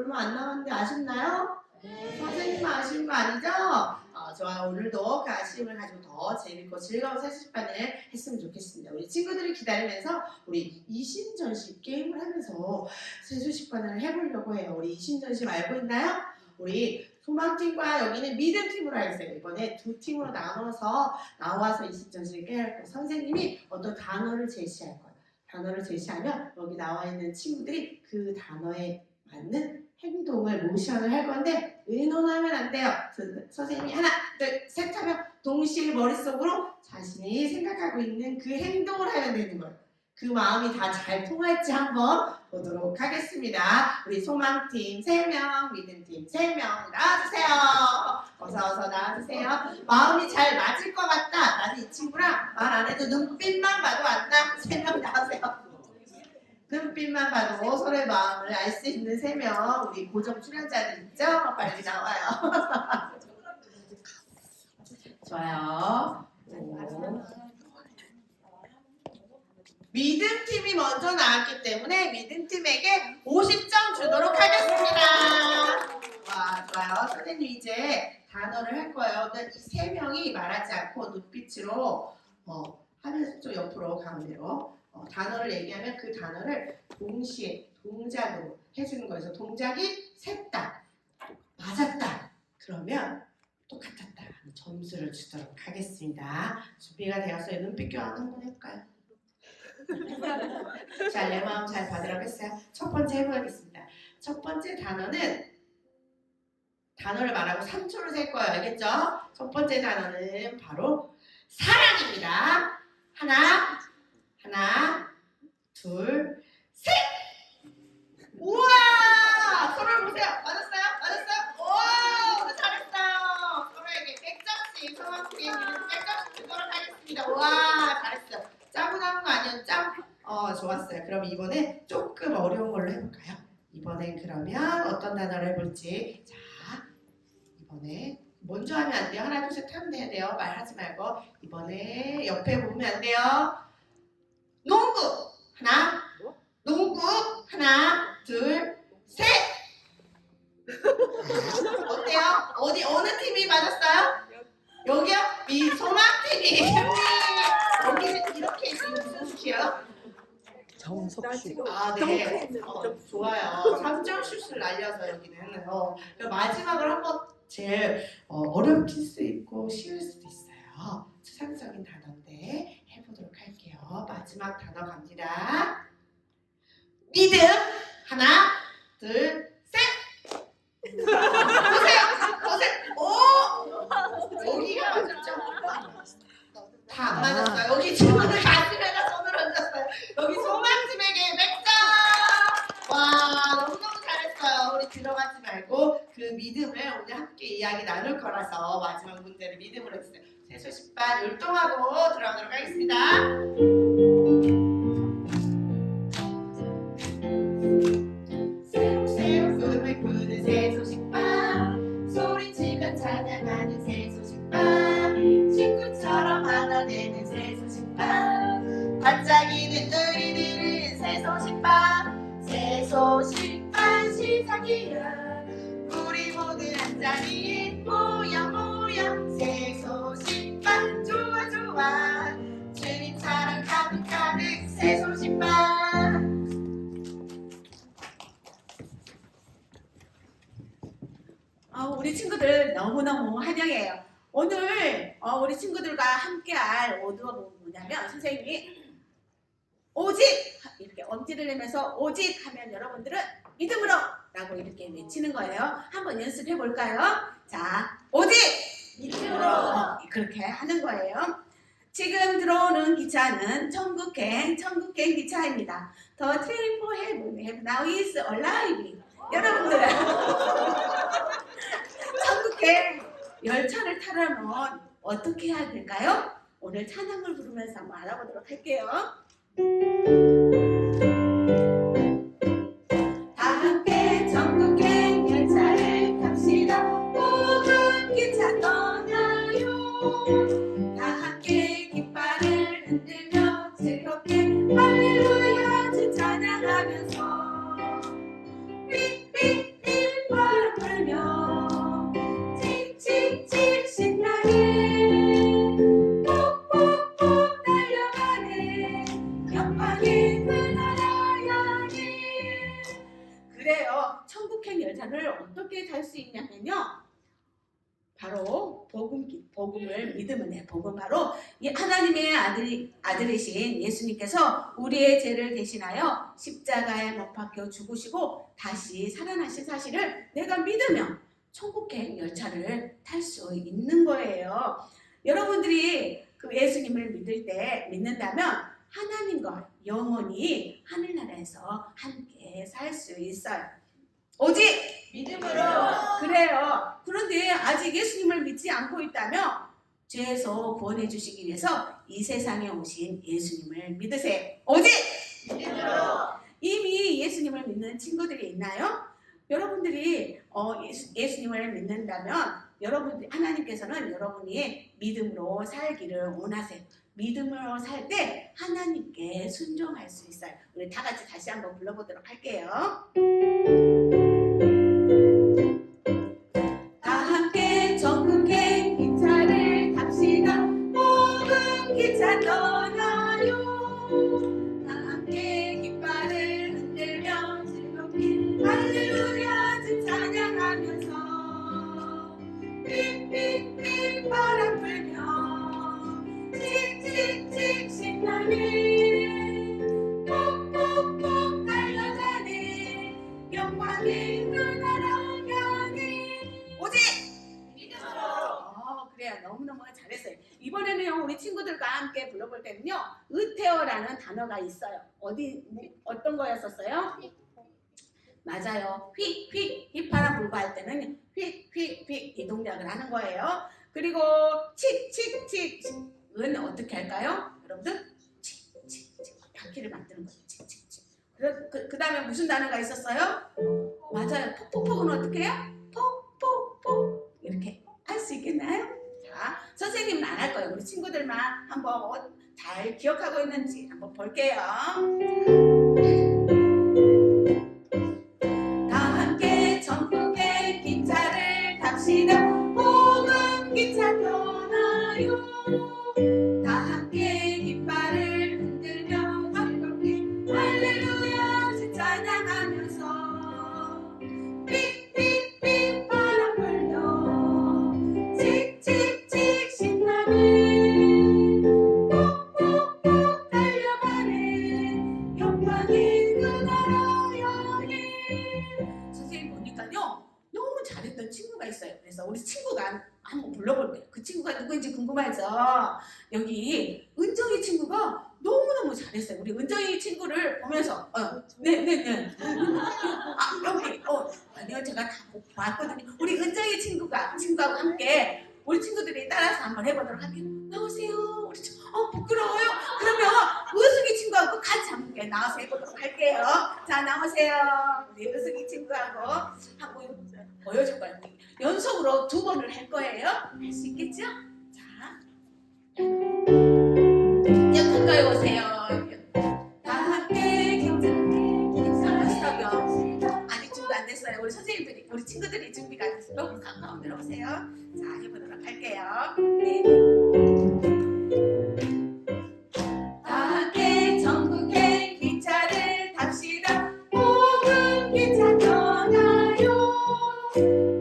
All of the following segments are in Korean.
얼마 안 남았는데 아쉽나요? 선생님 아쉬운 거 아니죠? 좋아요. 오늘도 그 아쉬움을 가지고 더 재밌고 즐거운 세수시간을 했으면 좋겠습니다. 우리 친구들이 기다리면서 우리 이심전심 게임을 하면서 세수시간을 해보려고 해요. 우리 이심전심 알고 있나요? 우리 소망팀과 여기는 믿음팀으로 알겠어요. 이번에 두 팀으로 나와서 이심전심을 깨야 할 거예요. 선생님이 어떤 단어를 제시할 거예요. 단어를 제시하면 여기 나와 있는 친구들이 그 단어에 맞는 행동을 모션을 할 건데 의논하면 안 돼요. 선생님이 하나, 둘, 셋 하면 동시에 머릿속으로 자신이 생각하고 있는 그 행동을 하면 되는 거예요. 그 마음이 다 잘 통할지 한번 보도록 하겠습니다. 우리 소망팀 3명, 믿음팀 3명 나와주세요. 어서 나와주세요. 마음이 잘 맞을 것 같다. 나는 이 친구랑 말 안 해도 눈빛만 봐도 안다. 3명 나와주세요. 눈빛만 봐도 서로의 마음을 알 수 있는 3명 우리 고정 출연자들 있죠? 빨리 나와요. 좋아요. 믿음팀이 먼저 나왔기 때문에 믿음팀에게 50점 주도록 하겠습니다. 와, 좋아요. 선생님 이제 단어를 할 거예요. 이 3명이 말하지 않고 눈빛으로 하면서 좀 옆으로 가운데로 단어를 얘기하면 그 단어를 동시에 동작으로 해주는 거예요. 동작이 셋다 맞았다 그러면 똑같았다 점수를 주도록 하겠습니다. 준비가 되었어요. 눈빛 교환 한번 해볼까요? 자, 내 마음 잘 받으라고 했어요. 첫 번째 해보겠습니다. 첫 번째 단어를 말하고 3초를 셀 거예요. 알겠죠? 첫 번째 단어는 바로 사랑입니다. 하나, 둘, 셋! 우와! 서로를 보세요. 맞았어요? 우와! 오늘 잘했어요. 서로에게 100점씩, 소망팀 100점씩 주도록 하겠습니다. 우와! 잘했어요. 짜고나는 거 아니었죠? 좋았어요. 그럼 이번에 조금 어려운 걸로 해볼까요? 이번엔 그러면 어떤 단어를 해볼지. 자, 이번에 먼저 하면 안 돼요. 하나, 둘, 셋 하면 해야 돼요. 말하지 말고. 이번에 옆에 보면 안 돼요. 농구! 농구! 하나, 둘, 셋! 어때요? 어느 팀이 맞았어요? 여기요? 소망팀이 여기는 이렇게 무슨 슛이요? 정석슛. 네. 좋아요. 3점 슛을 날려서 여기는. 마지막으로 한번 제일 어렵을 수 있고 쉬울 수도 있어요. 추상적인 단어인데 해보도록 할게요. 마지막 단어 갑니다. 믿음. 하나, 둘, 셋. 보세요. 오! 여기가 맞았죠? 다 안 맞았어요. 여기 친구들 가슴에다 손을 얹었어요. 여기 소망팀에게 100점! 와, 너무너무 잘했어요. 우리 들어가지 말고 그 믿음을 오늘 함께 이야기 나눌 거라서 마지막 문제를 믿음으로 했어요. 세수시반 율동하고 들어가도록 하겠습니다. 새록새록 꿈을 꾸는 세수식반 소리치며 찬양하는 세수식반 친구처럼 안아내는 세수식반 반짝이는 의리들은 세수식반 시작이야 우리 모두 한자리에 모여 세수식반 좋아 주님 사랑 가득 세수식반 우리 친구들 너무너무 환영해요. 오늘 우리 친구들과 함께할 오두가 뭐냐면 선생님이 오직 이렇게 엄지를 내면서 오직 하면 여러분들은 믿음으로 라고 이렇게 외치는 거예요. 한번 연습해 볼까요? 자, 오직 믿음으로 그렇게 하는 거예요. 지금 들어오는 기차는 천국행 기차입니다. The train for heaven now is arriving. 여러분들 천국행 열차를 타려면 어떻게 해야 될까요? 오늘 찬양을 부르면서 한번 알아보도록 할게요. 다 함께 천국행 열차를 탑시다. 모든 기차 떠나요. 다 함께 깃발을 흔들며 즐겁게 할렐루야 주 찬양하면서 삐삐삐 복음을 믿으면 돼요. 복음 바로 이 하나님의 아들이신 예수님께서 우리의 죄를 대신하여 십자가에 못 박혀 죽으시고 다시 살아나신 사실을 내가 믿으면 천국행 열차를 탈 수 있는 거예요. 여러분들이 그 예수님을 믿는다면 하나님과 영원히 하늘나라에서 함께 살 수 있어요. 오직 믿음으로. 그래요. 그런데 아직 예수님을 믿지 않고 있다면 죄에서 구원해 주시기 위해서 이 세상에 오신 예수님을 믿으세요. 오직 믿음으로. 이미 예수님을 믿는 친구들이 있나요? 여러분들이 예수님을 믿는다면 하나님께서는 여러분이 믿음으로 살기를 원하세요. 믿음으로 살 때 하나님께 순종할 수 있어요. 우리 다 같이 다시 한번 불러보도록 할게요. 다 함께 전국행 기차를 탑시다. 복음 기차 떠나요. 다 함께 깃발을 흔들며 즐겁게 할렐루야 주 찬양하면서 삐삐삐 바람 불며 칙칙칙 신나네 꼭꼭꼭 달려가네 영광의 그 나라 향해 오직 믿음으로. 그래요. 너무너무 잘했어요. 이번에는요 우리 친구들과 함께 불러볼 때는요 으테어라는 단어가 있어요. 어떤 거였었어요? 맞아요. 휙휙 휘파람 불고 할 때는 휙휙휙 이 동작을 하는 거예요. 그리고 칙칙칙은 어떻게 할까요? 여러분들 칙칙칙 바퀴를 만드는 거예요. 칙칙칙. 그 다음에 무슨 단어가 있었어요? 맞아요. 폭폭폭은 어떻게 해요? 폭폭폭 이렇게 할 수 있겠나요? 자, 선생님은 안 할 거예요. 우리 친구들만 한번 잘 기억하고 있는지 한번 볼게요. 다 함께 전국의 기차를 탑시다. 복음 기차 떠나요. 다 함께 깃발을 흔들며 즐겁게 할렐루야 주 찬양하면서 삐삐삐 바람 불며 칙칙칙 신나네 꼭꼭꼭 달려가네 영광의 그 나라 향해. 선생님 보니까요 너무 잘했던 친구가 있어요. 그래서 우리 친구가 한번 불러볼게요. 그 친구가 누구인지 궁금하죠? 여기 은정이 친구가 너무너무 잘했어요. 우리 은정이 친구를 보면서 네네네 여기 아니요 제가 다 봤거든요. 우리 은정이 친구하고 함께 우리 친구들이 따라서 한번 해보도록 할게요. 나오세요. 우리 부끄러워요? 그러면 은숙이 친구하고 같이 함께 나와서 해보도록 할게요. 자 나오세요. 우리 은숙이 친구하고 한번 보여줄 거예요. 연속으로 2번을 할 거예요. 할 수 있겠죠? 자, 옆 가까이 오세요. 다 함께 스톱이요. 아직 준비 안 됐어요. 우리 선생님들이, 우리 친구들이 준비가 됐어요. 가까운 데로 오세요. 자, 해보도록 할게요. 네. 다 함께 전국행 기차를 탑시다. 복음 기차 떠나요.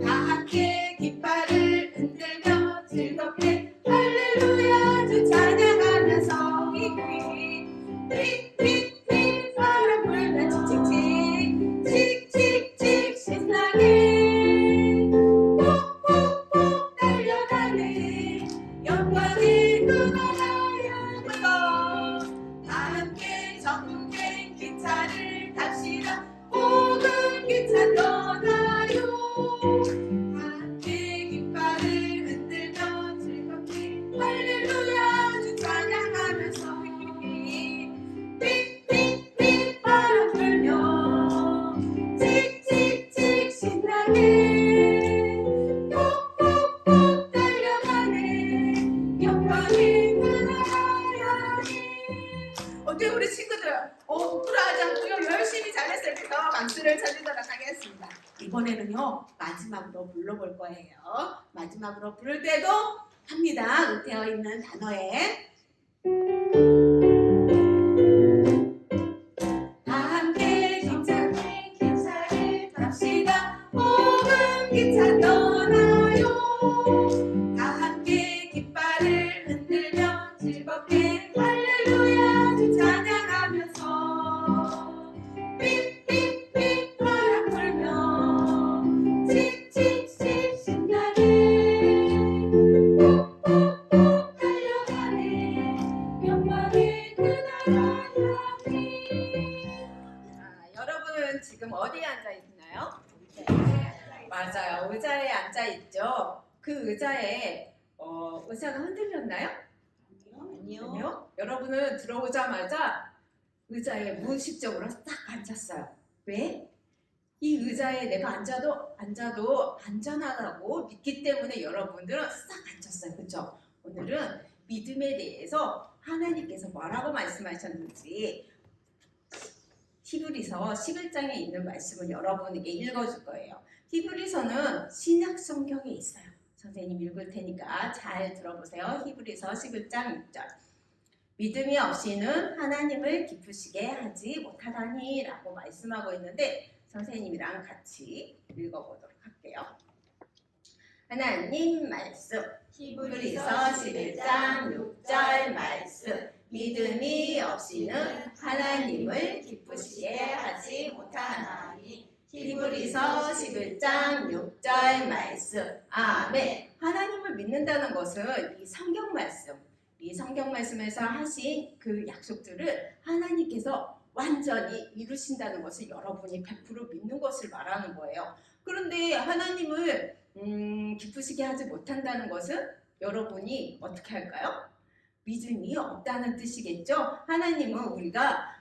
다 함께 깃발을 흔들며 즐겁게 할렐루야 주 찬양하면서 휙휙휙 바람 불며 칙칙칙 칙칙칙 신나게 꼭꼭꼭 달려가네 영광의 그 나라 향해서 다 함께 전국행 기차를 탑시다. 복음 기차 떠나요. 함께 깃발을 흔들며 즐겁게 할렐루야 주 찬양하면서 삑삑삑 바람 불며 칙칙칙 신나게 꼭꼭꼭 달려가네 영광의 그 나라 향해. 어때요 우리 친구들? 부끄러워하지 않고요 열심히 잘했어요. 그래서 박수를 쳐주도록 하겠습니다. 이번에는요 마지막으로 불러볼 거예요. 마지막으로 부를 때도 합니다. 되어 있는 단어에 다 함께 기차를 탑시다. 복음 기차 떠나요. 다 함께 그 의자에 의자가 흔들렸나요? 아니요. 여러분은 들어오자마자 의자에 무의식적으로 딱 앉았어요. 왜? 이 의자에 내가 앉아도 안전하다고 믿기 때문에 여러분들은 싹 앉았어요. 그렇죠? 오늘은 믿음에 대해서 하나님께서 뭐라고 말씀하셨는지 히브리서 11장에 있는 말씀을 여러분에게 읽어줄 거예요. 히브리서는 신약 성경에 있어요. 선생님 읽을 테니까 잘 들어보세요. 히브리서 11장 6절. 믿음이 없이는 하나님을 기쁘시게 하지 못하다니 라고 말씀하고 있는데 선생님이랑 같이 읽어보도록 할게요. 하나님 말씀 히브리서 11장 6절 말씀 믿음이 없이는 하나님을 기쁘시게 하지 못하나니 히브리서 11장 6절 말씀 아멘. 하나님을 믿는다는 것은 이 성경 말씀에서 하신 그 약속들을 하나님께서 완전히 이루신다는 것을 여러분이 100% 믿는 것을 말하는 거예요. 그런데 하나님을 기쁘시게 하지 못한다는 것은 여러분이 어떻게 할까요? 믿음이 없다는 뜻이겠죠? 하나님은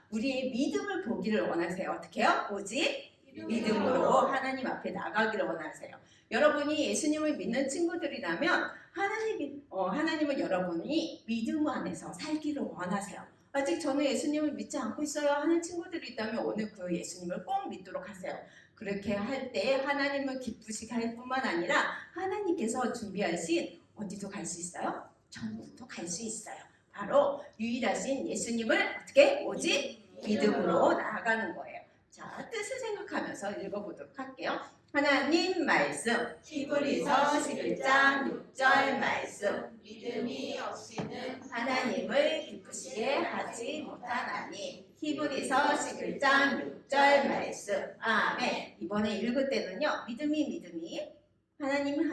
우리의 믿음을 보기를 원하세요. 어떻게 해요? 오직 믿음으로 하나님 앞에 나가기를 원하세요. 여러분이 예수님을 믿는 친구들이라면 하나님은 여러분이 믿음 안에서 살기를 원하세요. 아직 저는 예수님을 믿지 않고 있어요 하는 친구들이 있다면 오늘 그 예수님을 꼭 믿도록 하세요. 그렇게 할 때 하나님을 기쁘시게 할 뿐만 아니라 하나님께서 준비하신 어디도 갈 수 있어요? 천국도 갈 수 있어요. 바로 유일하신 예수님을 어떻게? 오직 믿음으로 나아가는 거예요. 자, 뜻을 생각하면서 읽어보도록 할게요. 하나님 말씀 히브리서 11장 6절 말씀 믿음이 없이는 하나님을 기쁘시게 하지 못하나니 히브리서 11장 6절 말씀 아멘. 이번에 읽을 때는요 믿음이 하나님을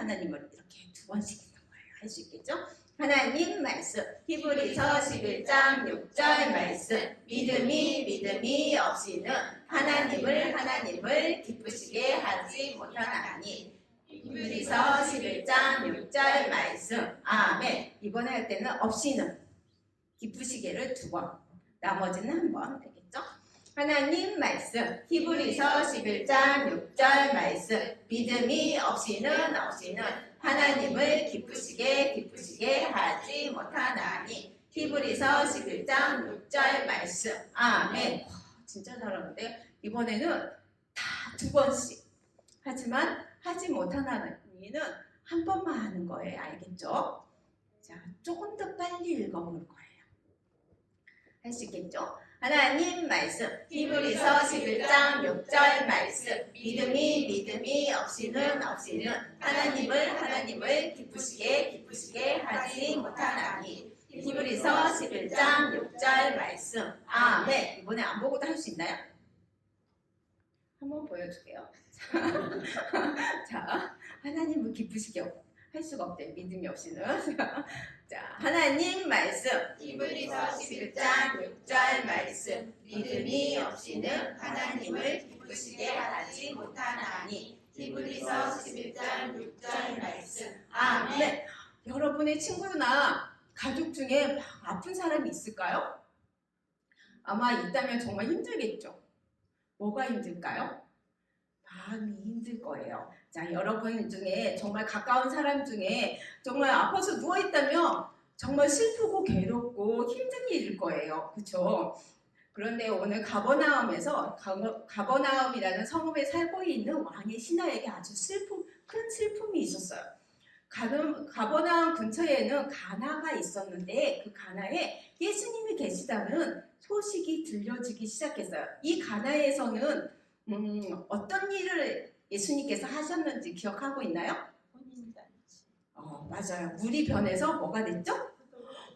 이렇게 두 번씩 읽는 거예요. 할 수 있겠죠? 하나님 말씀 히브리서 11장 6절 말씀 믿음이 없이는 하나님을 기쁘시게 하지 못하나니 히브리서 11장 6절 말씀 아멘. 이번에 할 때는 없이는 기쁘시게를 두 번 나머지는 한 번 되겠죠? 하나님 말씀 히브리서 11장 6절 말씀 믿음이 없이는 하나님을 기쁘시게 하지 못하나니 히브리서 11장 6절 말씀 아멘. 진짜 잘하는데 이번에는 다 두 번씩 하지만 하지 못하는 이는 한 번만 하는 거예요. 알겠죠? 자, 조금 더 빨리 읽어볼 거예요. 할 수 있겠죠? 하나님 말씀 히브리서 11장 6절 말씀 믿음이 없이는 하나님을 기쁘시게 하지 못하나니 히브리서 11장 6절 말씀 아멘. 이번에 안 보고도 할 수 있나요? 한번 보여줄게요. 자, 하나님을 기쁘시게 할 수가 없대요. 믿음이 없이는. 자, 하나님 말씀 히브리서 11장 6절 말씀 믿음이 없이는 하나님을 기쁘시게 하지 못하나니 히브리서 11장 6절 말씀 아멘. 여러분의 친구나 가족 중에 아픈 사람이 있을까요? 아마 있다면 정말 힘들겠죠. 뭐가 힘들까요? 마음이 힘들 거예요. 자, 여러분 중에 정말 가까운 사람 중에 정말 아파서 누워있다면 정말 슬프고 괴롭고 힘든 일일 거예요. 그렇죠? 그런데 오늘 가버나움이라는 성읍에 살고 있는 왕의 신하에게 아주 큰 슬픔이 있었어요. 가버나움 근처에는 가나가 있었는데 그 가나에 예수님이 계시다는 소식이 들려지기 시작했어요. 이 가나에서는 어떤 일을 예수님께서 하셨는지 기억하고 있나요? 맞아요. 물이 변해서 뭐가 됐죠?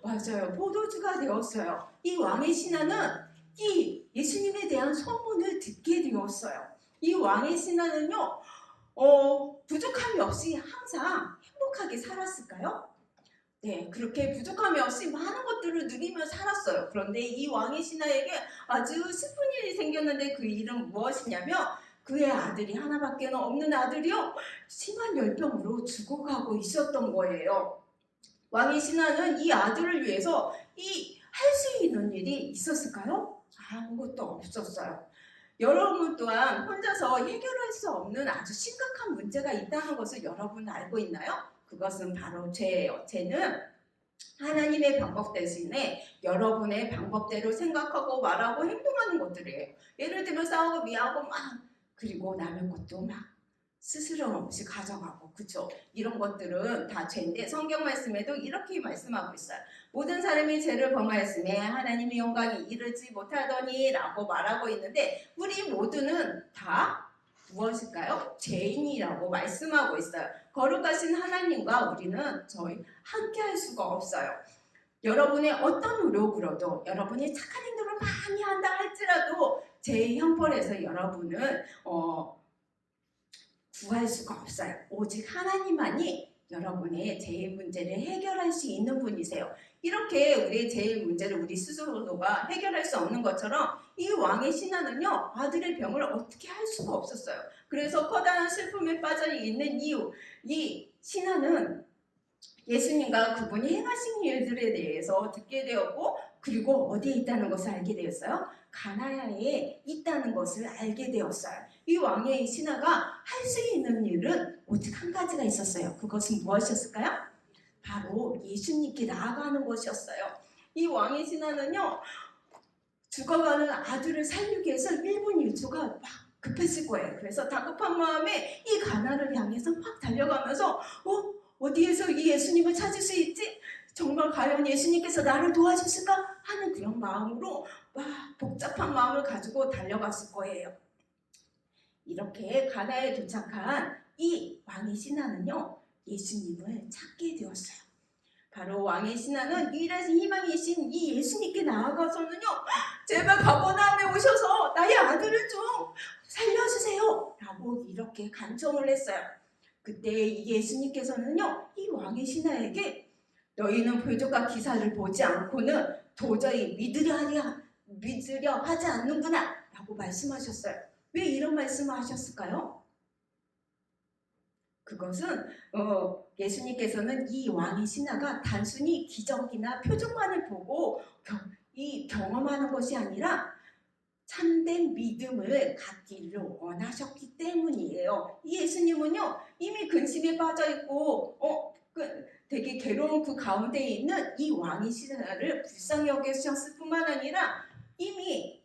맞아요. 포도주가 되었어요. 이 왕의 신하는 이 예수님에 대한 소문을 듣게 되었어요. 이 왕의 신하는요, 부족함이 없이 항상 행복하게 살았을까요? 네, 그렇게 부족함이 없이 많은 것들을 누리며 살았어요. 그런데 이 왕의 신하에게 아주 슬픈 일이 생겼는데 그 일은 무엇이냐면 그의 아들이 하나밖에 없는 아들이요 심한 열병으로 죽어가고 있었던 거예요. 왕의 신하는 이 아들을 위해서 할 수 있는 일이 있었을까요? 아무것도 없었어요. 여러분 또한 혼자서 해결할 수 없는 아주 심각한 문제가 있다는 것을 여러분 알고 있나요? 그것은 바로 죄예요. 죄는 하나님의 방법 대신에 여러분의 방법대로 생각하고 말하고 행동하는 것들이에요. 예를 들면 싸우고 미워하고 막 그리고 남의 것도 막 스스럼 없이 가져가고 그쵸? 이런 것들은 다 죄인데 성경 말씀에도 이렇게 말씀하고 있어요. 모든 사람이 죄를 범하였음에 하나님의 영광이 이르지 못하더니 라고 말하고 있는데 우리 모두는 다 무엇일까요? 죄인이라고 말씀하고 있어요. 거룩하신 하나님과 우리는 저희 함께 할 수가 없어요. 여러분의 어떤 노력으로도 여러분이 착한 행동을 많이 한다 할지라도 죄의 형벌에서 여러분은 구할 수가 없어요. 오직 하나님만이 여러분의 죄의 문제를 해결할 수 있는 분이세요. 이렇게 우리의 죄의 문제를 우리 스스로가 해결할 수 없는 것처럼 이 왕의 신하는요 아들의 병을 어떻게 할 수가 없었어요. 그래서 커다란 슬픔에 빠져 있는 이 신하는 예수님과 그분이 행하신 일들에 대해서 듣게 되었고 그리고 어디에 있다는 것을 알게 되었어요? 가나야에 있다는 것을 알게 되었어요. 이 왕의 신하가 할 수 있는 일은 오직 한 가지가 있었어요. 그것은 무엇이었을까요? 바로 예수님께 나아가는 것이었어요. 이 왕의 신하는요 죽어가는 아들을 살리기 위해서 1분 1초가 막 급했을 거예요. 그래서 다급한 마음에 이 가나를 향해서 막 달려가면서 어디에서 이 예수님을 찾을 수 있지? 정말 과연 예수님께서 나를 도와주실까? 하는 그런 마음으로 와 복잡한 마음을 가지고 달려갔을 거예요. 이렇게 가나에 도착한 이 왕의 신하는요 예수님을 찾게 되었어요. 바로 왕의 신하는 유일하신 희망이신 이 예수님께 나아가서는요 제발 가버나움에 오셔서 나의 아들을 좀 살려주세요 라고 이렇게 간청을 했어요. 그때 예수님께서는요 이 왕의 신하에게 너희는 표적과 기사를 보지 않고는 도저히 믿으려 하지 않는구나 라고 말씀하셨어요. 왜 이런 말씀을 하셨을까요? 그것은 예수님께서는 이 왕의 신하가 단순히 기적이나 표적만을 보고 경험하는 것이 아니라 참된 믿음을 갖기를 원하셨기 때문이에요. 이 예수님은요 이미 근심에 빠져 있고 되게 괴로운 그 가운데 있는 이 왕의 신하를 불쌍히 여기셨을 뿐만 아니라 이미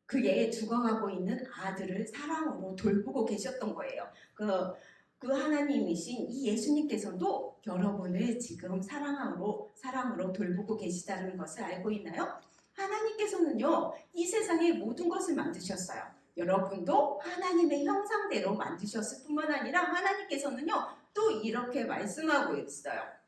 그의 죽어가고 있는 아들을 사랑으로 돌보고 계셨던 거예요. 그 하나님이신 이 예수님께서도 여러분을 지금 사랑으로 돌보고 계시다는 것을 알고 있나요? 하나님께서는요 이 세상의 모든 것을 만드셨어요. 여러분도 하나님의 형상대로 만드셨을 뿐만 아니라 하나님께서는요 또 이렇게 말씀하고 있어요.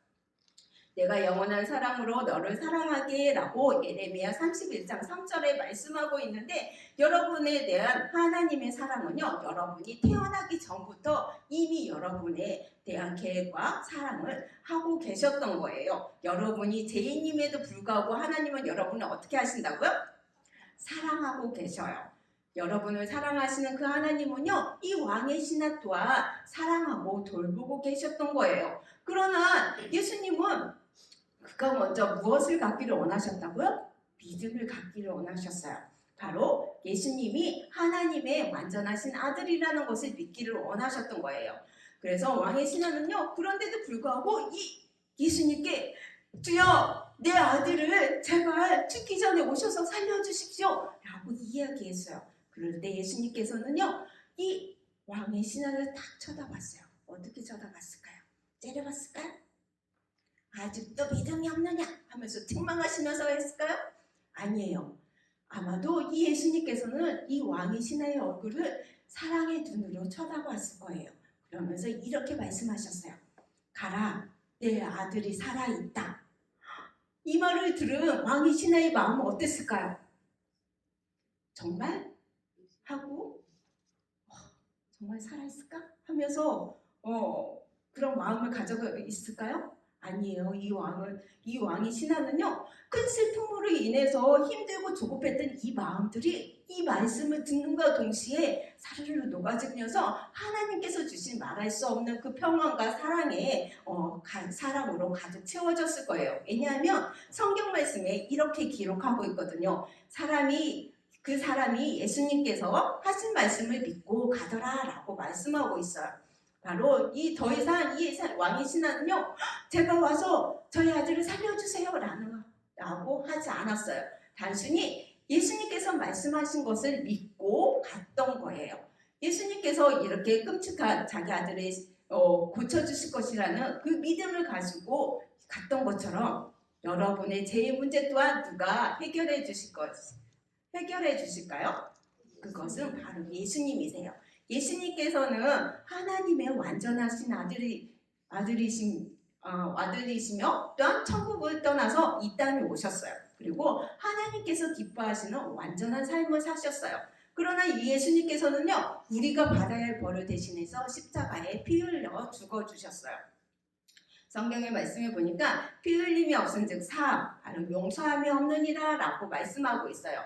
내가 영원한 사랑으로 너를 사랑하게 라고 예레미야 31장 3절에 말씀하고 있는데 여러분에 대한 하나님의 사랑은요 여러분이 태어나기 전부터 이미 여러분에 대한 계획과 사랑을 하고 계셨던 거예요. 여러분이 죄인임에도 불구하고 하나님은 여러분을 어떻게 하신다고요? 사랑하고 계셔요. 여러분을 사랑하시는 그 하나님은요 이 왕의 신하 또한 사랑하고 돌보고 계셨던 거예요. 그러나 예수님은 그가 먼저 무엇을 갖기를 원하셨다고요? 믿음을 갖기를 원하셨어요. 바로 예수님이 하나님의 완전하신 아들이라는 것을 믿기를 원하셨던 거예요. 그래서 왕의 신하는요 그런데도 불구하고 이 예수님께 주여 내 아들을 제발 죽기 전에 오셔서 살려주십시오 라고 이야기했어요. 그럴 때 예수님께서는요 이 왕의 신하를 딱 쳐다봤어요. 어떻게 쳐다봤을까요? 째려봤을까요? 아직도 믿음이 없느냐 하면서 책망하시면서 했을까요? 아니에요. 아마도 이 예수님께서는 이 왕의 신하의 얼굴을 사랑의 눈으로 쳐다봤을 거예요. 그러면서 이렇게 말씀하셨어요. 가라, 내 아들이 살아있다. 이 말을 들은 왕의 신하의 마음은 어땠을까요? 정말? 하고 정말 살아있을까? 하면서 그런 마음을 가지고 있을까요? 아니에요. 이 왕의 신하는요 큰 슬픔으로 인해서 힘들고 조급했던 이 마음들이 이 말씀을 듣는과 동시에 사르르 녹아지면서 하나님께서 주신 말할 수 없는 그 평안과 사랑에 사랑으로 가득 채워졌을 거예요. 왜냐하면 성경 말씀에 이렇게 기록하고 있거든요. 그 사람이 예수님께서 하신 말씀을 믿고 가더라라고 말씀하고 있어요. 바로 더 이상 이 왕의 신하는요, 제가 와서 저희 아들을 살려주세요 라고 하지 않았어요. 단순히 예수님께서 말씀하신 것을 믿고 갔던 거예요. 예수님께서 이렇게 끔찍한 자기 아들을 고쳐주실 것이라는 그 믿음을 가지고 갔던 것처럼 여러분의 죄의 문제 또한 누가 해결해 주실까요? 그것은 바로 예수님이세요. 예수님께서는 하나님의 완전하신 아들이시며 또한 천국을 떠나서 이 땅에 오셨어요. 그리고 하나님께서 기뻐하시는 완전한 삶을 사셨어요. 그러나 이 예수님께서는요, 우리가 받아야 할 벌을 대신해서 십자가에 피 흘려 죽어주셨어요. 성경의 말씀에 보니까 피 흘림이 없은즉 바로 용서함이 없느니라 라고 말씀하고 있어요.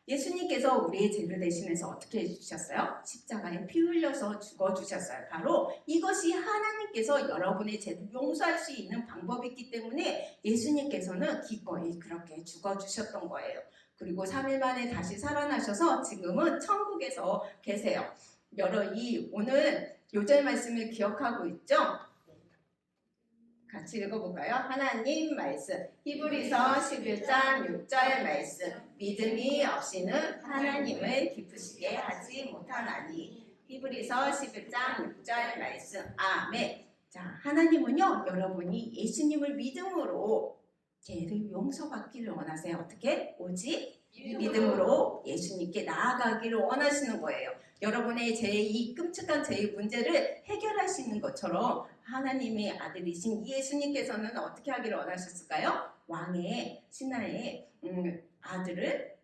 예수님께서 우리의 죄를 대신해서 어떻게 해주셨어요? 십자가에 피 흘려서 죽어주셨어요. 바로 이것이 하나님께서 여러분의 죄를 용서할 수 있는 방법이기 때문에 예수님께서는 기꺼이 그렇게 죽어주셨던 거예요. 그리고 3일 만에 다시 살아나셔서 지금은 천국에서 계세요. 오늘 요절 말씀을 기억하고 있죠? 같이 읽어볼까요? 하나님 말씀 히브리서 11장 6절 말씀 믿음이 없이는 하나님을 기쁘시게 하지 못하나니 히브리서 11장 6절 말씀 아멘. 자, 하나님은요, 여러분이 예수님을 믿음으로 죄를 용서받기를 원하세요. 어떻게? 오직 믿음으로 예수님께 나아가기를 원하시는 거예요. 여러분의 이 끔찍한 죄의 문제를 해결하시는 것처럼 하나님의 아들이신 예수님께서는 어떻게 하기를 원하셨을까요? 왕의 신하의 아들을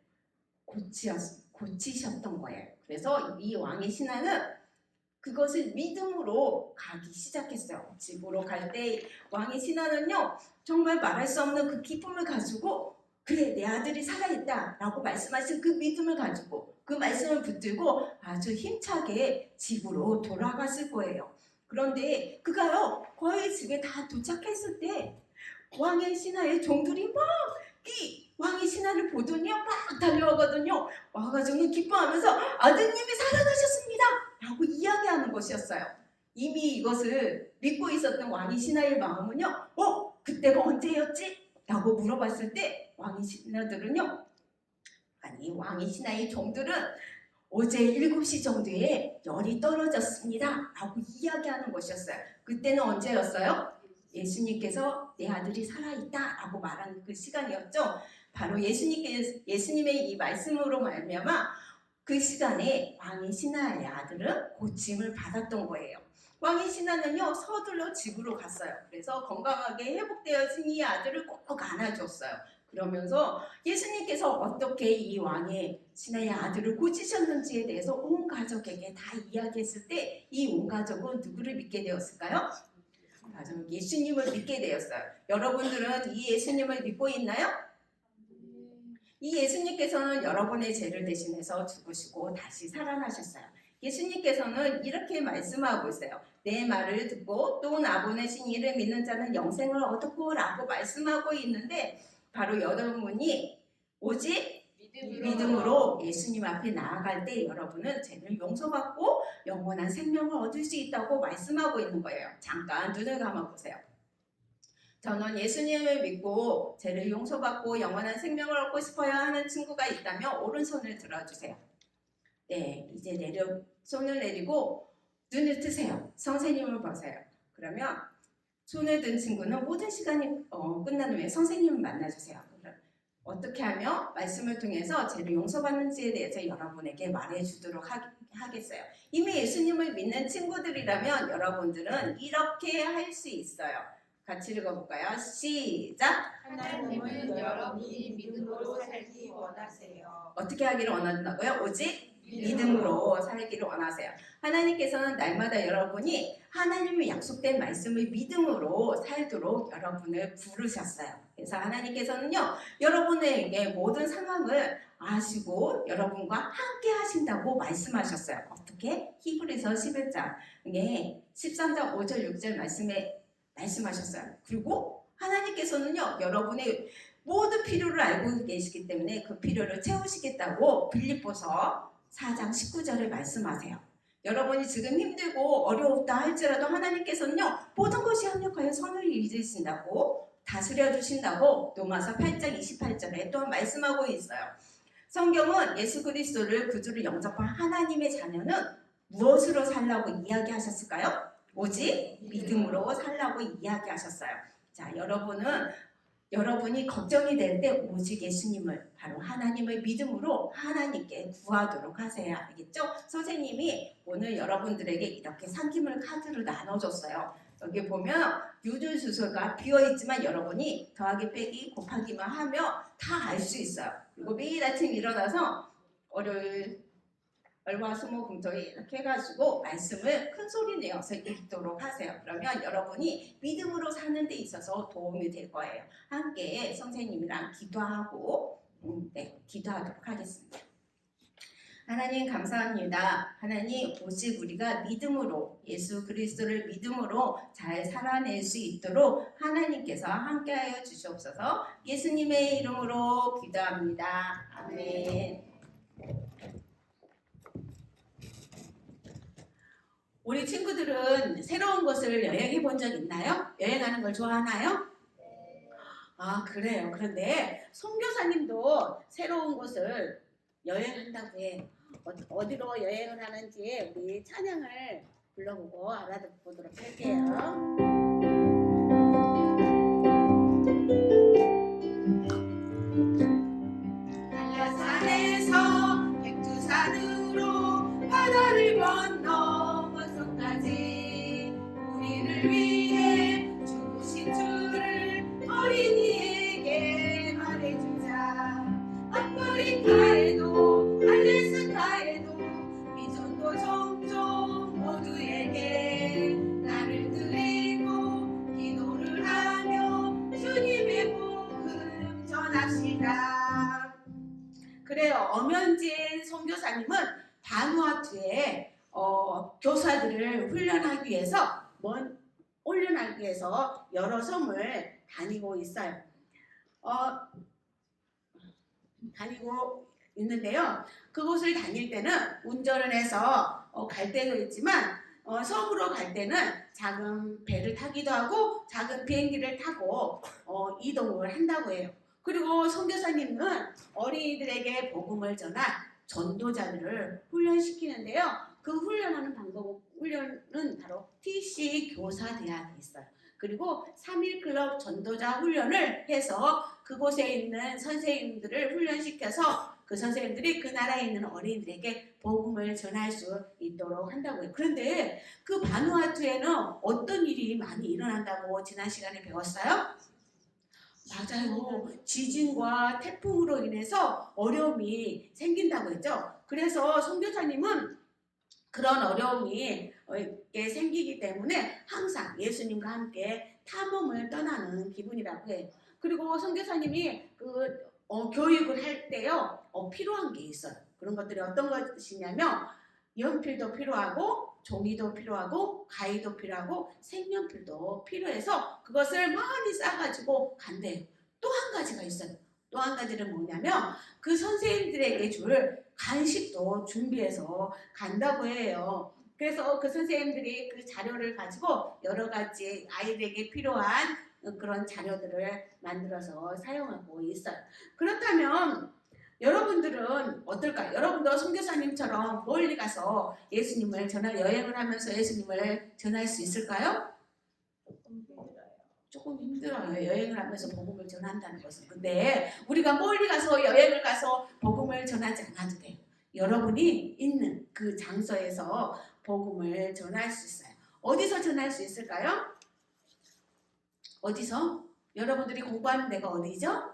고치셨던 거예요. 그래서 이 왕의 신하는 그것을 믿음으로 가기 시작했어요. 집으로 갈 때 왕의 신하는요, 정말 말할 수 없는 그 기쁨을 가지고 그래, 내 아들이 살아있다 라고 말씀하신 그 믿음을 가지고 그 말씀을 붙들고 아주 힘차게 집으로 돌아갔을 거예요. 그런데 그가요, 거의 집에 다 도착했을 때 왕의 신하의 종들이 막 이 왕의 신하를 보더니 막 달려오거든요. 와가지고 기뻐하면서 아드님이 살아나셨습니다 라고 이야기하는 것이었어요. 이미 이것을 믿고 있었던 왕의 신하의 마음은요, 그때가 언제였지? 라고 물어봤을 때 왕의 신하의 종들은 어제 7시 정도에 열이 떨어졌습니다 라고 이야기하는 것이었어요. 그때는 언제였어요? 예수님께서 내 아들이 살아있다 라고 말한 그 시간이었죠. 바로 예수님의 이 말씀으로 말미암아 그 시간에 왕의 신하의 아들은 고침을 받았던 거예요. 왕의 신하는요, 서둘러 집으로 갔어요. 그래서 건강하게 회복되어진 이 아들을 꼭 안아줬어요. 그러면서 예수님께서 어떻게 이 왕의 신하의 아들을 고치셨는지에 대해서 온 가족에게 다 이야기했을 때 이 온 가족은 누구를 믿게 되었을까요? 맞아요. 예수님을 믿게 되었어요. 여러분들은 이 예수님을 믿고 있나요? 이 예수님께서는 여러분의 죄를 대신해서 죽으시고 다시 살아나셨어요. 예수님께서는 이렇게 말씀하고 있어요. 내 말을 듣고 또 나 보내신 이를 믿는 자는 영생을 얻었고 라고 말씀하고 있는데 바로 여러분이 오직 믿음으로 예수님 앞에 나아갈 때 여러분은 죄를 용서받고 영원한 생명을 얻을 수 있다고 말씀하고 있는 거예요. 잠깐 눈을 감아보세요. 저는 예수님을 믿고 죄를 용서받고 영원한 생명을 얻고 싶어요 하는 친구가 있다면 오른손을 들어주세요. 네, 이제 손을 내리고 눈을 뜨세요. 선생님을 보세요. 그러면 손을 든 친구는 모든 시간이 끝난 후에 선생님을 만나주세요. 어떻게 하며 말씀을 통해서 죄를 용서받는지에 대해서 여러분에게 말해주도록 하겠어요. 이미 예수님을 믿는 친구들이라면 여러분들은 이렇게 할 수 있어요. 같이 읽어볼까요? 시작! 하나님은 여러분이 믿음으로 살기 원하세요. 어떻게 하기를 원한다고요? 오직 믿음으로 살기를 원하세요. 하나님께서는 날마다 여러분이 하나님의 약속된 말씀을 믿음으로 살도록 여러분을 부르셨어요. 그래서 하나님께서는요, 여러분에게 모든 상황을 아시고 여러분과 함께 하신다고 말씀하셨어요. 어떻게? 히브리서 11장에 13장 5절 6절 말씀에 말씀하셨어요. 그리고 하나님께서는요, 여러분의 모든 필요를 알고 계시기 때문에 그 필요를 채우시겠다고 빌립보서 4장 19절에 말씀하세요. 여러분이 지금 힘들고 어려웠다 할지라도 하나님께서는요, 모든 것이 합력하여 선을 이루신다고 다스려 주신다고 로마서 8장 28절에 또한 말씀하고 있어요. 성경은 예수 그리스도를 구주로 영접한 하나님의 자녀는 무엇으로 살라고 이야기하셨을까요? 오직 믿음으로 살라고 이야기하셨어요. 자, 여러분이 걱정이 될 때 오직 예수님을, 바로 하나님의 믿음으로 하나님께 구하도록 하세요. 알겠죠? 선생님이 오늘 여러분들에게 이렇게 삼기물 카드를 나눠줬어요. 여기 보면 유주수소가 비어있지만 여러분이 더하기 빼기 곱하기만 하면 다 알 수 있어요. 그리고 매일 아침 일어나서 월요일 월화수목금토일 이렇게 해가지고 말씀을 큰 소리 내어서 읽도록 하세요. 그러면 여러분이 믿음으로 사는 데 있어서 도움이 될 거예요. 함께 선생님이랑 기도하고 기도하도록 하겠습니다. 하나님 감사합니다. 하나님, 오직 우리가 믿음으로, 예수 그리스도를 믿음으로 잘 살아낼 수 있도록 하나님께서 함께하여 주시옵소서. 예수님의 이름으로 기도합니다. 아멘. 우리 친구들은 새로운 곳을 여행해 본 적 있나요? 여행하는 걸 좋아하나요? 아, 그래요. 그런데 선교사님도 새로운 곳을 여행한다고 해. 어디로 여행을 하는지 우리 찬양을 불러보고 알아보도록 할게요. 한라산에서 백두산으로 바다를 건너 원성까지 우리를 위해 죽으신 주를 어린이에게 말해주자. 아프리카에도 알래스카에도 미전도 종종 모두에게 나를 드리고 기도를 하며 주님의 복음 전합시다. 그래요. 엄연진 선교사님은 바누아투에 교사들을 훈련하기 위해서 여러 섬을 다니고 있어요. 다니고 있는데요. 그곳을 다닐 때는 운전을 해서 갈 때도 있지만 섬으로 갈 때는 작은 배를 타기도 하고 작은 비행기를 타고 이동을 한다고 해요. 그리고 선교사님은 어린이들에게 복음을 전한 전도자들을 훈련시키는데요. 그 훈련하는 훈련은 바로 TC 교사 대학에 있어요. 그리고 3일 클럽 전도자 훈련을 해서 그곳에 있는 선생님들을 훈련시켜서 그 선생님들이 그 나라에 있는 어린이들에게 복음을 전할 수 있도록 한다고 해요. 그런데 그 바누아투에는 어떤 일이 많이 일어난다고 지난 시간에 배웠어요? 맞아요. 지진과 태풍으로 인해서 어려움이 생긴다고 했죠. 그래서 선교사님은 그런 어려움이 생기기 때문에 항상 예수님과 함께 탐험을 떠나는 기분이라고 해요. 그리고 선교사님이 교육을 할 때요, 필요한 게 있어요. 그런 것들이 어떤 것이냐면 연필도 필요하고 종이도 필요하고 가위도 필요하고 색연필도 필요해서 그것을 많이 싸가지고 간대요. 또 한 가지가 있어요. 또 한 가지는 뭐냐면 그 선생님들에게 줄 간식도 준비해서 간다고 해요. 그래서 그 선생님들이 그 자료를 가지고 여러 가지 아이들에게 필요한 그런 자료들을 만들어서 사용하고 있어요. 그렇다면 여러분들은 어떨까요? 여러분도 선교사님처럼 멀리 가서 여행을 하면서 예수님을 전할 수 있을까요? 조금 힘들어요. 여행을 하면서 복음을 전한다는 것은. 근데 우리가 멀리 가서 여행을 가서 복음을 전하지 않아도 돼요. 여러분이 있는 그 장소에서 복음을 전할 수 있어요. 어디서 전할 수 있을까요? 어디서? 여러분들이 공부하는 데가 어디죠?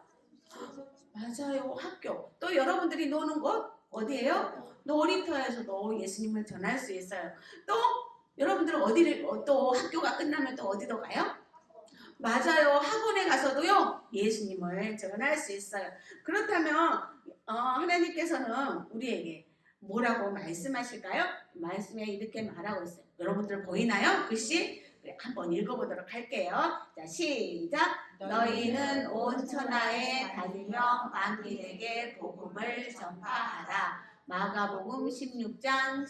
맞아요. 학교. 또 여러분들이 노는 곳 어디예요? 놀이터에서도 예수님을 전할 수 있어요. 또 여러분들은 또 학교가 끝나면 또 어디로 가요? 맞아요. 학원에 가서도요, 예수님을 전할 수 있어요. 그렇다면, 하나님께서는 우리에게 뭐라고 말씀하실까요? 말씀에 이렇게 말하고 있어요. 여러분들 보이나요? 글씨? 그래, 한번 읽어보도록 할게요. 자, 시작. 너희는 온 천하에 다니며 만민에게 복음을 전파하라. 마가복음 16장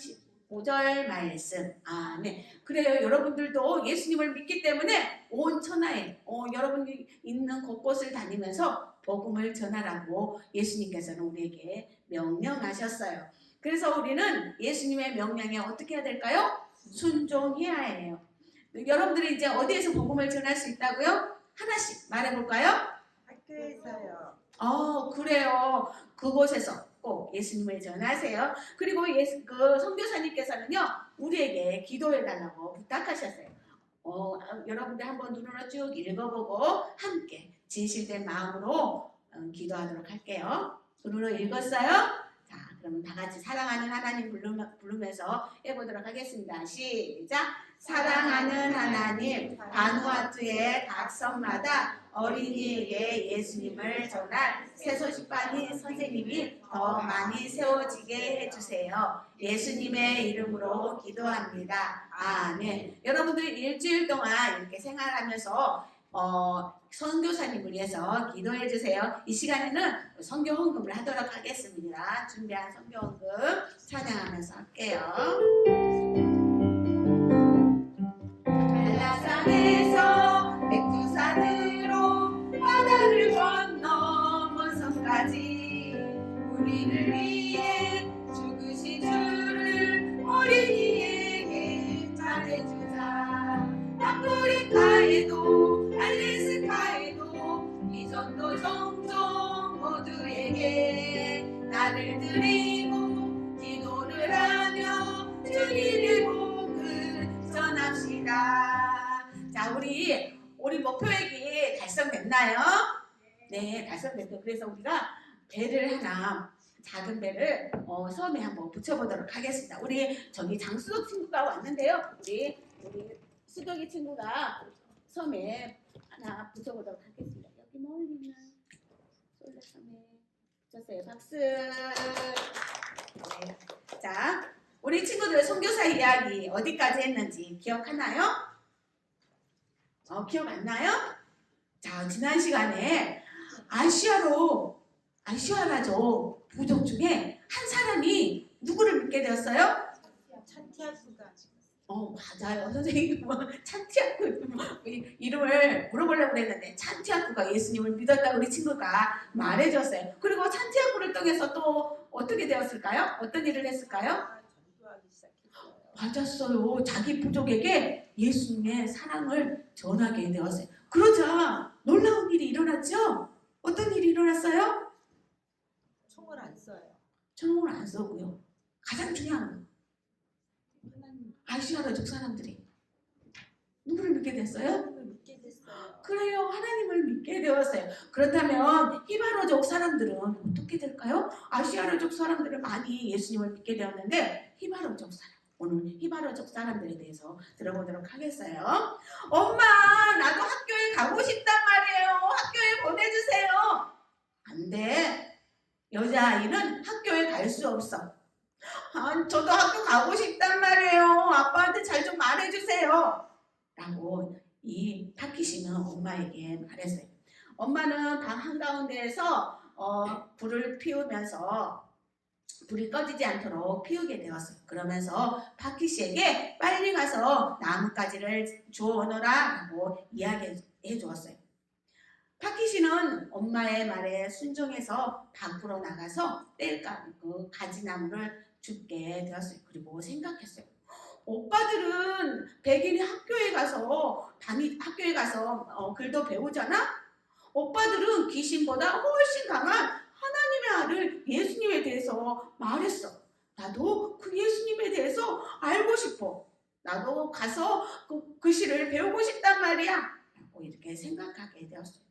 15절 말씀. 아멘. 그래요. 여러분들도 예수님을 믿기 때문에 온 천하에 여러분이 있는 곳곳을 다니면서 복음을 전하라고 예수님께서는 우리에게 명령하셨어요. 그래서 우리는 예수님의 명령에 어떻게 해야 될까요? 순종해야 해요. 여러분들이 이제 어디에서 복음을 전할 수 있다고요? 하나씩 말해볼까요? 학교에서요. 그래요. 그곳에서 꼭 예수님을 전하세요. 그리고 선교사님께서는요, 우리에게 기도해달라고 부탁하셨어요. 여러분들 한번 눈으로 쭉 읽어보고 함께 진실된 마음으로 기도하도록 할게요. 눈으로 읽었어요? 자, 그러면 다 같이 사랑하는 하나님 부르면서 해보도록 하겠습니다. 시작! 사랑하는 하나님, 바누아투의 각 성마다 어린이에게 예수님을 전할 새소식반이 선생님이 더 많이 세워지게 해주세요. 예수님의 이름으로 기도합니다. 아멘. 여러분들 일주일 동안 이렇게 생활하면서 선교사님을 위해서 기도해 주세요. 이 시간에는 선교 헌금을 하도록 하겠습니다. 준비한 선교 헌금 찬양하면서 할게요. 한라산에서 백두산으로 바다를 건너 먼 섬까지 우리를 위해 죽으신 주를 어린이에게 전해주자. 아프리카에도 알래스카에도 이전도 종종 모두에게 나를 드리고 기도를 하며 주님의 복을 전합시다. 자, 우리 목표액이 달성됐나요? 네, 달성됐어요. 그래서 우리가 배를 하나, 작은 배를 섬에 한번 붙여보도록 하겠습니다. 우리 저기 장수덕 친구가 왔는데요. 우리 수덕이 친구가 섬에 하나 붙여보도록 하겠습니다. 여기 멀리 있는 솔레섬에 붙였어요. 박수. 네. 자, 우리 친구들 선교사 이야기 어디까지 했는지 기억하나요? 기억 안 나요? 자, 지난 시간에 아시아라죠 부족 중에 한 사람이 누구를 믿게 되었어요? 찬티아스가 맞아요. 선생님, 찬티아쿠 이름을 물어보려고 했는데 찬티아쿠가 예수님을 믿었다고 우리 친구가 말해줬어요. 그리고 찬티아쿠를 통해서 또 어떻게 되었을까요? 어떤 일을 했을까요? 전도하기 시작했어요. 맞았어요. 자기 부족에게 예수님의 사랑을 전하게 되었어요. 그러자 놀라운 일이 일어났죠? 어떤 일이 일어났어요? 총을 안 써요. 총을 안 쏘고요. 가장 중요한 거. 하나님 아시아라족 사람들이 누구를 믿게 됐어요? 하나님을 믿게 됐어요. 그래요. 하나님을 믿게 되었어요. 그렇다면 히바로족 사람들은 어떻게 될까요? 아시아로족 사람들은 많이 예수님을 믿게 되었는데 히바로족 사람, 오늘 히바로족 사람들에 대해서 들어보도록 하겠어요. 엄마, 나도 학교에 가고 싶단 말이에요. 학교에 보내주세요. 안 돼. 여자아이는 학교에 갈 수 없어. 저도 학교 가고 싶단 말이에요. 아빠한테 잘 좀 말해주세요. 라고 이 파키시는 엄마에게 말했어요. 엄마는 방 한가운데에서 불을 피우면서 불이 꺼지지 않도록 피우게 되었어요. 그러면서 파키시에게 빨리 가서 나뭇가지를 주워오너라 라고 이야기해 주었어요. 파키시는 엄마의 말에 순종해서 밖으로 나가서 그 가지나무를 줍게 되었어요. 그리고 생각했어요. 오빠들은 백인이 학교에 가서 글도 배우잖아? 오빠들은 귀신보다 훨씬 강한 하나님의 아들 예수님에 대해서 말했어. 나도 그 예수님에 대해서 알고 싶어. 나도 가서 그 글씨를 배우고 싶단 말이야. 라고 이렇게 생각하게 되었어요.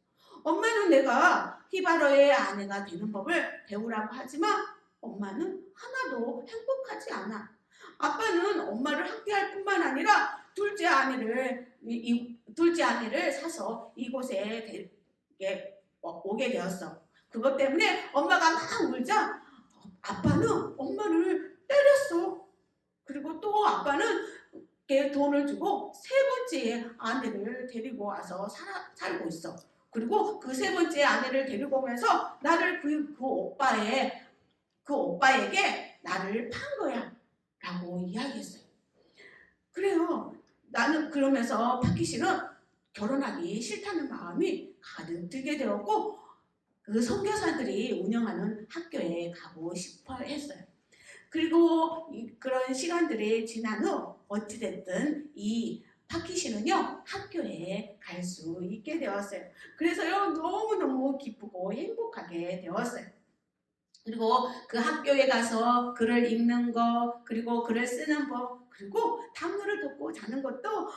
엄마는 내가 히바로의 아내가 되는 법을 배우라고 하지만 엄마는 하나도 행복하지 않아. 아빠는 엄마를 학대할 뿐만 아니라 둘째 아내를 둘째 아내를 사서 이곳에 오게 되었어. 그것 때문에 엄마가 막 울자 아빠는 엄마를 때렸어. 그리고 또 아빠는 돈을 주고 세 번째 아내를 데리고 와서 살고 있어. 그리고 그 세 번째 아내를 데리고 오면서 나를 그 오빠에게 나를 판 거야 라고 이야기했어요. 그래요. 나는 그러면서 파키시는 결혼하기 싫다는 마음이 가득 들게 되었고 그 선교사들이 운영하는 학교에 가고 싶어 했어요. 그리고 그런 시간들이 지난 후 어찌됐든 이 파키시는요 학교에 갈 수 있게 되었어요. 그래서요 너무너무 기쁘고 행복하게 되었어요. 그리고 그 학교에 가서 글을 읽는 거, 그리고 글을 쓰는 법, 그리고 담요를 덮고 자는 것도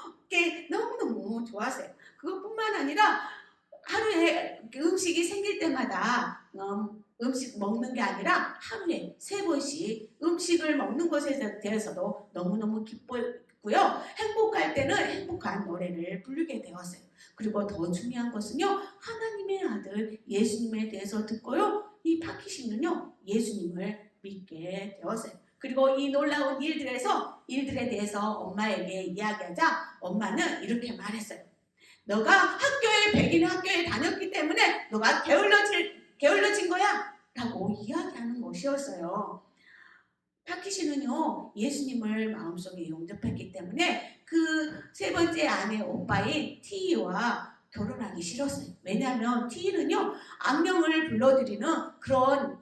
너무너무 좋았어요. 그것뿐만 아니라 하루에 음식이 생길 때마다 음식 먹는 게 아니라 하루에 3번씩 음식을 먹는 것에 대해서도 너무너무 기뻤고요. 행복할 때는 행복한 노래를 부르게 되었어요. 그리고 더 중요한 것은요. 하나님의 아들 예수님에 대해서 듣고요. 이 파키시는요. 예수님을 믿게 되었어요. 그리고 이 놀라운 일들에 대해서 엄마에게 이야기하자 엄마는 이렇게 말했어요. 너가 백인 학교에 다녔기 때문에 너가 게을러진 거야 라고 이야기하는 것이었어요. 파키시는요 예수님을 마음속에 용접했기 때문에 그 세 번째 아내 오빠인 티이와 결혼하기 싫었어요. 왜냐하면 티이는요 악령을 불러들이는 그런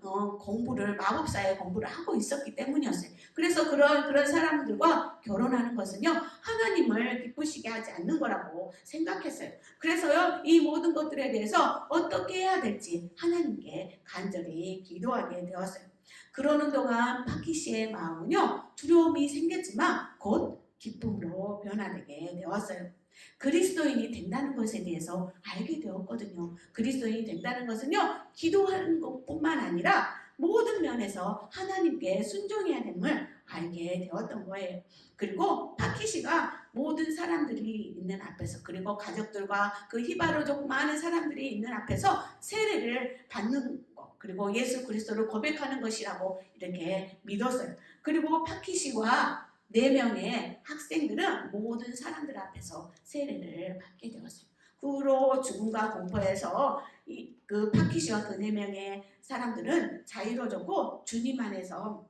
마법사의 공부를 하고 있었기 때문이었어요. 그래서 그런 사람들과 결혼하는 것은요 하나님을 기쁘시게 하지 않는 거라고 생각했어요. 그래서요 이 모든 것들에 대해서 어떻게 해야 될지 하나님께 간절히 기도하게 되었어요. 그러는 동안 파키시의 마음은요 두려움이 생겼지만 곧 기쁨으로 변화되게 되었어요. 그리스도인이 된다는 것에 대해서 알게 되었거든요. 그리스도인이 된다는 것은요 기도하는 것뿐만 아니라 모든 면에서 하나님께 순종해야 됨을 알게 되었던 거예요. 그리고 파키시가 모든 사람들이 있는 앞에서 그리고 가족들과 그 히바로족 많은 사람들이 있는 앞에서 세례를 받는 것 그리고 예수 그리스도를 고백하는 것이라고 이렇게 믿었어요. 그리고 파키시와 4명의 학생들은 모든 사람들 앞에서 세례를 받게 되었어요. 그 후로 죽음과 공포에서 그 파키시와 그 4명의 사람들은 자유로워졌고 주님 안에서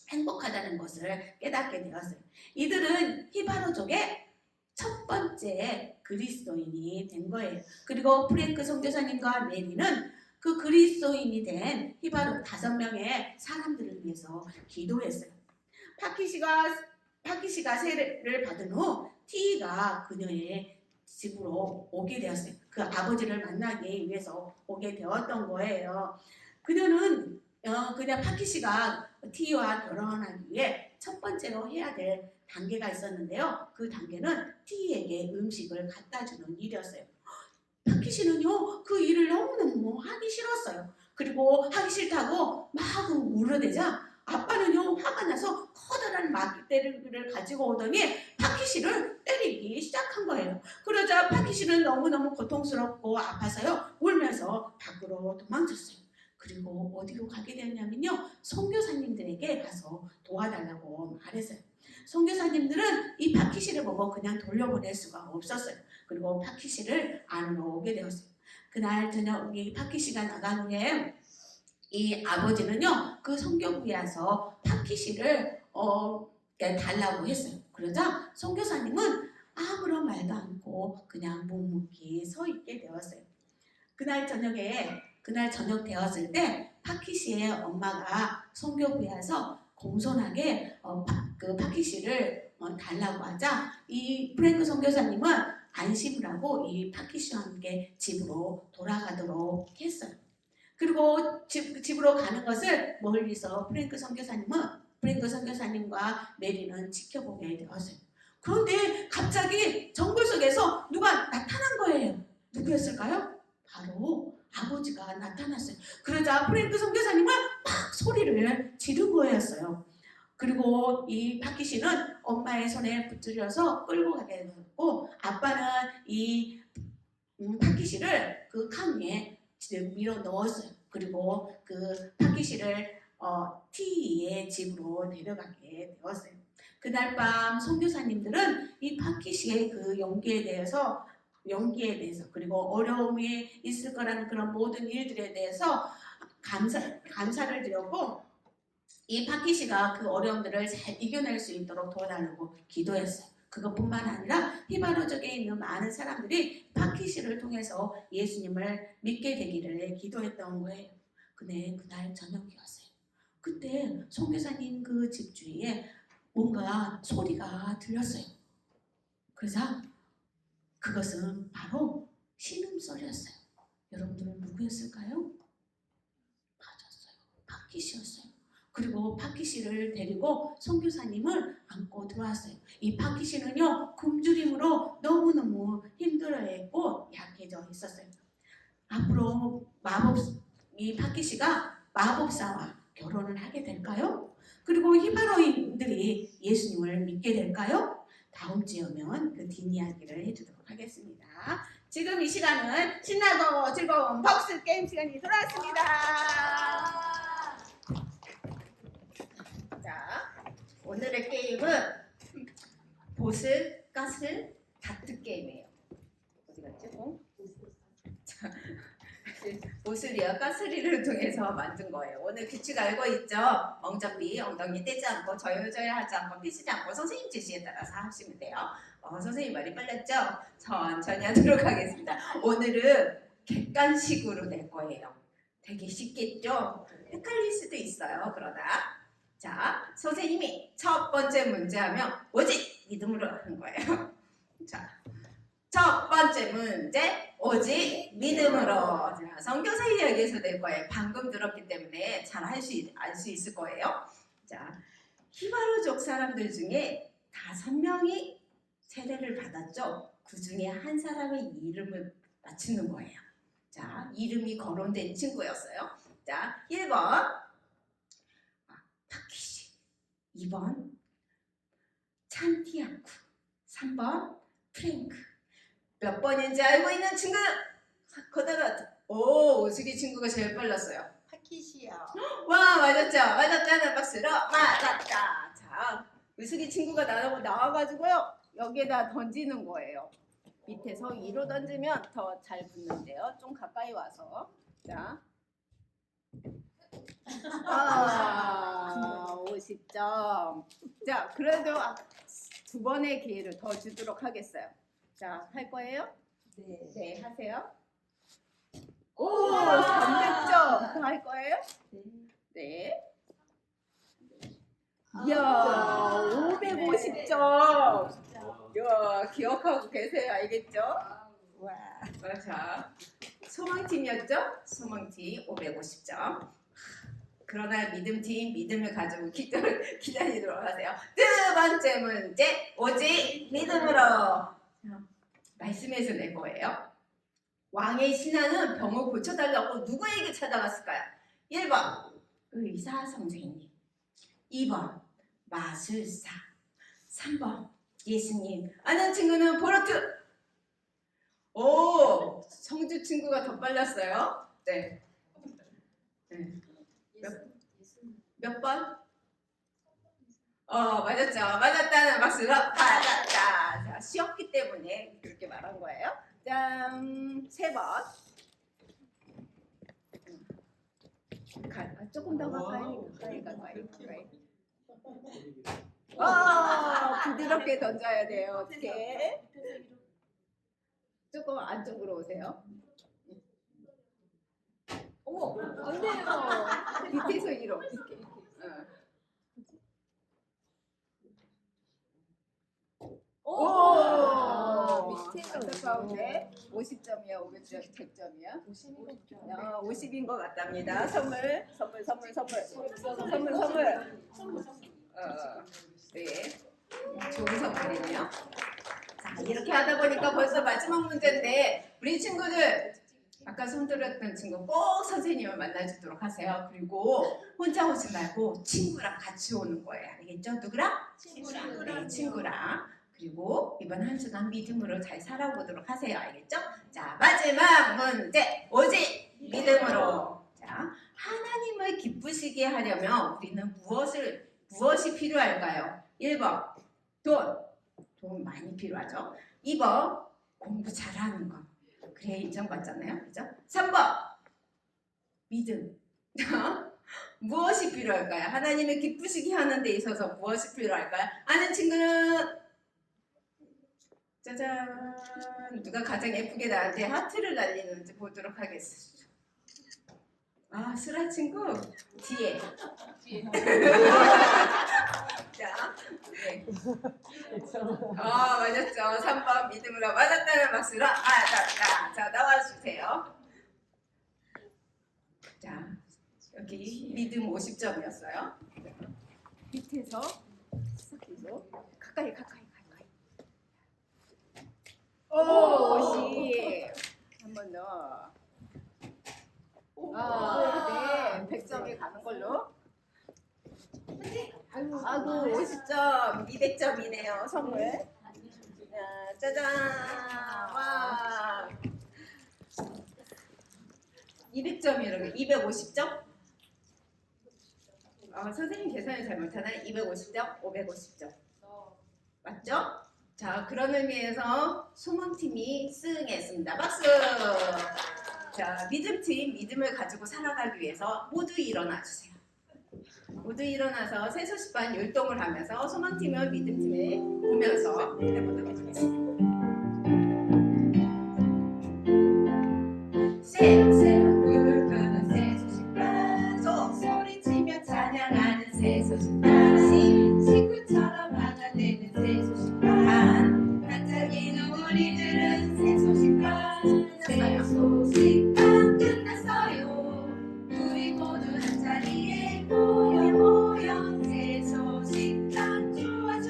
행복하다는 것을 깨닫게 되었어요. 이들은 히바로족의 첫 번째 그리스도인이 된 거예요. 그리고 프랭크 선교사님과 메리는 그 그리스도인이 된 히바로 5명의 사람들을 위해서 기도했어요. 파키시가 세례를 받은 후 티이가 그녀의 집으로 오게 되었어요. 그 아버지를 만나기 위해서 오게 되었던 거예요. 그녀는 그냥 파키시가 티이와 결혼하기 위해 첫 번째로 해야 될 단계가 있었는데요. 그 단계는 티이에게 음식을 갖다 주는 일이었어요. 파키시는요 그 일을 너무너무 하기 싫었어요. 그리고 하기 싫다고 막 울어대자 아빠는요 화가 나서 커다란 막대를 가지고 오더니 파키시를 때리기 시작한 거예요. 그러자 파키시는 너무너무 고통스럽고 아파서요 울면서 밖으로 도망쳤어요. 그리고 어디로 가게 되었냐면요 선교사님들에게 가서 도와달라고 말했어요. 선교사님들은 이 파키시를 보고 그냥 돌려보낼 수가 없었어요. 그리고 파키시를 안으로 오게 되었어요. 그날 저녁 파키시가 나간 후에 이 아버지는요 그 선교부에 와서 파키시를 달라고 했어요. 그러자 선교사님은 아무런 말도 않고 그냥 묵묵히 서 있게 되었어요. 그날 저녁 되었을 때 파키시의 엄마가 선교부에 와서 공손하게 그 파키시를 달라고 하자 이 프랭크 선교사님은 안심을 하고 이 파키시와 함께 집으로 돌아가도록 했어요. 그리고 집으로 가는 것을 멀리서 프랭크 선교사님과 메리는 지켜보게 되었어요. 그런데 갑자기 정글 속에서 누가 나타난 거예요. 누구였을까요? 바로 아버지가 나타났어요. 그러자 프랭크 선교사님은 막 소리를 지른 거였어요. 그리고 이 파키시는 엄마의 손에 붙들려서 끌고 가게 되었고 아빠는 이 파키시를 그 칸 위에 밀어 넣었어요. 그리고 그 파키시를 티의 집으로 데려가게 되었어요. 그날 밤 선교사님들은 이 파키시의 그 연기에 대해서 그리고 어려움이 있을 거라는 그런 모든 일들에 대해서 감사를 드렸고 이 파키시가 그 어려움들을 잘 이겨낼 수 있도록 도와달라고 기도했어요. 그것뿐만 아니라 히바로족에 있는 많은 사람들이 파키시를 통해서 예수님을 믿게 되기를 기도했던 거예요. 근데 그날 저녁이었어요. 그때 선교사님 그 집 주위에 뭔가 소리가 들렸어요. 그래서 그것은 바로 신음소리였어요. 여러분들은 누구였을까요? 맞았어요. 파키시였어요. 그리고 파키시를 데리고 선교사님을 안고 들어왔어요. 이 파키시는요 굶주림으로 너무너무 힘들어했고 약해져 있었어요. 앞으로 이 파키시가 마법사와 결혼을 하게 될까요? 그리고 히바로인들이 예수님을 믿게 될까요? 다음 주에 오면 그 뒷이야기를 해주도록 하겠습니다. 지금 이 시간은 신나고 즐거운 복습 게임 시간이 돌아왔습니다. 자, 오늘의 게임은 보슬, 가슬, 다트 게임이에요. 어디 갔지? 자, 보슬이와 가슬이를 통해서 만든 거예요. 오늘 규칙 알고 있죠? 엉접비, 엉덩이 떼지 않고 저요저요 하지 않고 피시지 않고 선생님 지시에 따라서 하시면 돼요. 선생님 말이 빨랐죠? 천천히 하도록 하겠습니다. 오늘은 객관식으로 낼 거예요. 되게 쉽겠죠? 헷갈릴 수도 있어요. 그러다 자, 선생님이 첫 번째 문제 하면 오직 믿음으로 하는 거예요. 자, 첫 번째 문제 오직 믿음으로. 자, 선교사 이야기에서 낼 거예요. 방금 들었기 때문에 잘 알 수 있을 거예요. 자, 히바루족 사람들 중에 5명이 세례를 받았죠. 그 중에 한 사람의 이름을 맞추는 거예요. 자, 이름이 거론된 친구였어요. 자, 1번 파키시, 2번 찬티아쿠, 3번 프랭크. 몇 번인지 알고 있는 친구? 오수기 친구가 제일 빨랐어요. 파키시요. 와, 맞았죠? 맞았다는 박수로 맞았다. 자, 우수기 친구가 나와가지고요 여기에다 던지는 거예요. 밑에서 위로 던지면 더 잘 붙는데요. 좀 가까이 와서 자, 50점. 자, 그래도 2번의 기회를 더 주도록 하겠어요. 자, 할 거예요? 네. 네, 하세요. 오, 300점. 더 할 거예요? 네. 이야, 550점. 이야, 기억하고 계세요. 알겠죠? 와. 자, 소망팀이었죠? 소망팀 550점. 그러나 믿음팀 믿음을 가지고 기다리도록 하세요. 두 번째 문제 오직 믿음으로. 자, 말씀에서 낼 거예요. 왕의 신하는 병을 고쳐달라고 누구에게 찾아갔을까요? 1번 의사 선생님, 2번 마술사, 3번 예수님. 아는 친구는 보로트. 오, 성주 친구가 더 빨랐어요. 네. 몇 번? 맞았죠. 맞았다는 박수로 맞았다. 자, 쉬었기 때문에 그렇게 말한 거예요. 짠, 3번. 조금 더 가까이. 부드럽게 던져야 돼요. 어떻게? 조금 안쪽으로 오세요. 어머, 안 돼요. 밑에서 이렇게. 밑에서 안타까운데 50점이야, 500점, 100점이야. 50인 것 같답니다. 선물. 네, 좋은 선물이네요. 자, 이렇게 하다 보니까 벌써 마지막 문제인데 우리 친구들 아까 손들었던 친구 꼭 선생님을 만나주도록 하세요. 그리고 혼자 오지 말고 친구랑 같이 오는 거예요. 알겠죠? 누구랑? 친구랑. 네, 친구랑. 그리고 이번 한 주간 믿음으로 잘 살아보도록 하세요. 알겠죠? 자, 마지막 문제. 오직 믿음으로. 자, 하나님을 기쁘시게 하려면 우리는 무엇이 필요할까요? 1번, 돈 많이 필요하죠. 2번, 공부 잘하는 거. 그래야 인정받잖아요. 그죠? 3번, 믿음. 무엇이 필요할까요? 하나님을 기쁘시게 하는 데 있어서 무엇이 필요할까요? 아는 친구는 짜잔, 누가 가장 예쁘게 나한테 하트를 날리는지 보도록 하겠습니다. 아, 슬아 친구 뒤에. 자, 네. 맞았죠. 3번 믿음으로 맞았다는 박수로. 자, 나와주세요. 자, 여기 믿음 50점이었어요. 밑에서 계속 가까이. 50. 한 번 더. 네, 100점이 가는 걸로. 아이고, 50점, 200점이네요, 선물. 자, 짜잔. 와. 200점이라고, 250점? 선생님 계산을 잘 못하나요? 250점, 550점. 맞죠? 자, 그런 의미에서 소망팀이 승했습니다. 박수! 자, 믿음팀, 믿음을 가지고 살아가기 위해서 모두 일어나 주세요. 모두 일어나서 새소식반 율동을 하면서 소망팀은 믿음팀을 보면서 해보도록 하겠습니다. 새록새록 꿈을 꾸는 새소식반, 소리치며 찬양하는 새소식반, 식구처럼 하나되는 새소식반, 반짝이는 우리들은 새소식반, 새소식반 끝났어요. 우리 모두 한자리에 모여 새소식반 좋아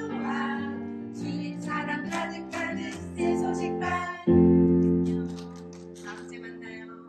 주님 사랑 가득 새소식반. 다음 주에 만나요.